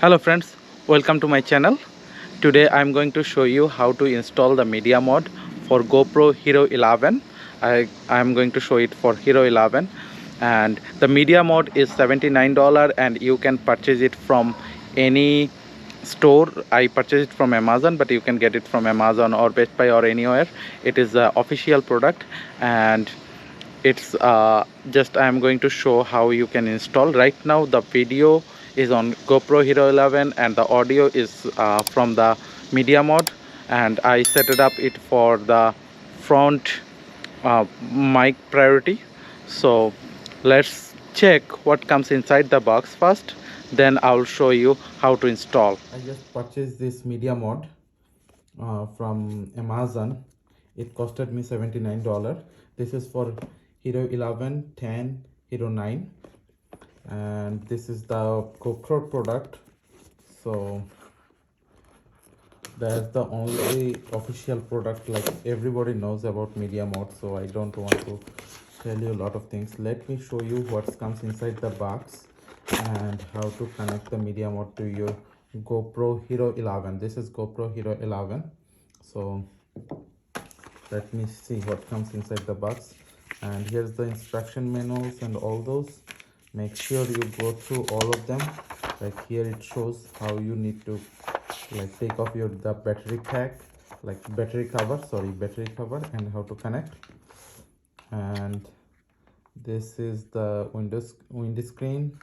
Hello friends, welcome to my channel. Today I'm going to show you how to install the media mod for GoPro Hero 11. I'm going to show it for Hero 11, and the media mod is $79 and you can purchase it from any store. I purchased it from Amazon, but you can get it from Amazon or Best Buy or anywhere. It is an official product, and it's just I'm going to show how you can install. Right now the video is on GoPro Hero 11 and the audio is from the media mod, and I set it up for the front mic priority. So let's check what comes inside the box first, then I'll show you how to install. I just purchased this media mod from Amazon. It costed me $79. This is for Hero 11, 10, Hero 9, and this is the GoPro product. So that's the only official product, like everybody knows about media mod, so I don't want to tell you a lot of things. Let me show you what comes inside the box and how to connect the media mod to your GoPro Hero 11. This is GoPro Hero 11. So let me see what comes inside the box. And here's the instruction manuals and all those. Make sure you go through all of them. Like here it shows how you need to like take off the battery pack, like battery cover, and how to connect. And this is the window screen.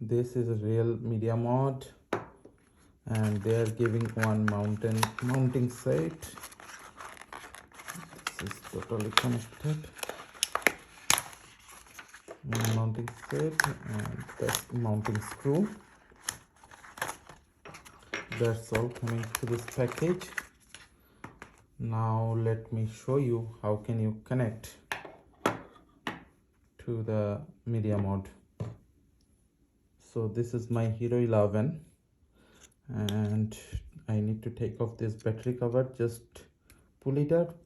This is a real media mod, and they are giving one mounting set. This is totally connected. One mounting set and that mounting screw. That's all coming to this package. Now let me show you how can you connect to the media mod. So this is my Hero 11, and I need to take off this battery cover. Just pull it out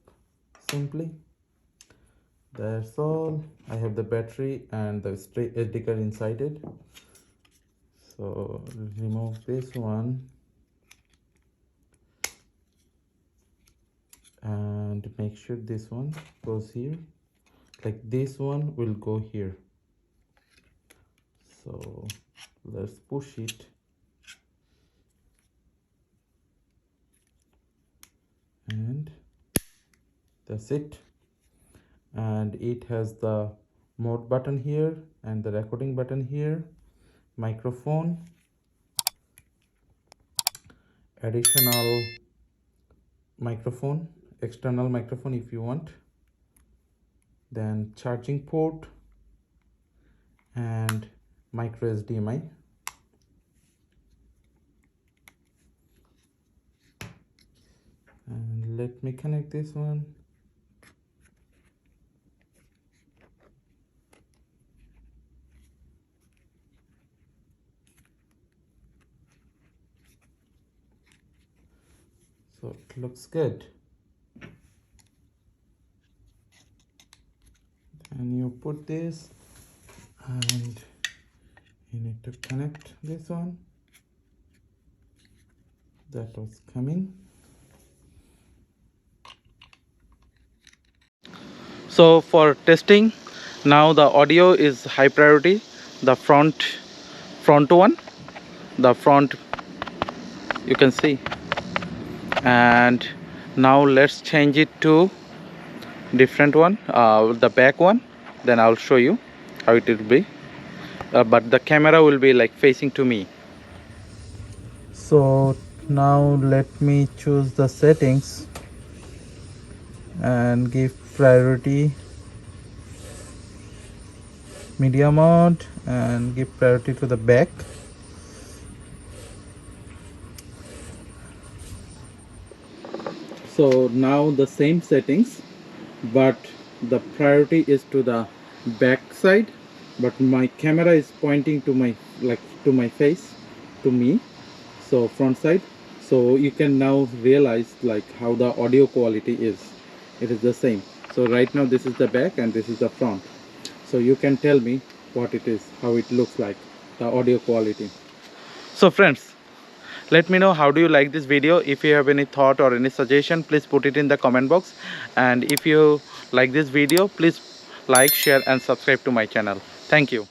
simply. That's all. I have the battery and the straight SD card inside it. So remove this one and make sure this one goes here. Like this one will go here. So let's push it. And that's it. And it has the mode button here and the recording button here, microphone, additional microphone, external microphone if you want, then charging port and micro HDMI. And let me connect this one. So it looks good. And you put this, and you need to connect this one. That was coming. So for testing, now the audio is high priority, the front one, the front you can see. And now let's change it to different one, the back one, then I'll show you how it will be, but the camera will be like facing to me. So now let me choose the settings and give priority media mod and give priority to the back. So now the same settings, but the priority is to the back side, but my camera is pointing to my to my face, to me, so front side. So you can now realize like how the audio quality is. It is the same. So right now this is the back and this is the front. So you can tell me what it is, how it looks like. the audio quality. So friends, let me know how do you like this video. If you have any thought or any suggestion, please put it in the comment box. And if you like this video, please like, share and subscribe to my channel. Thank you.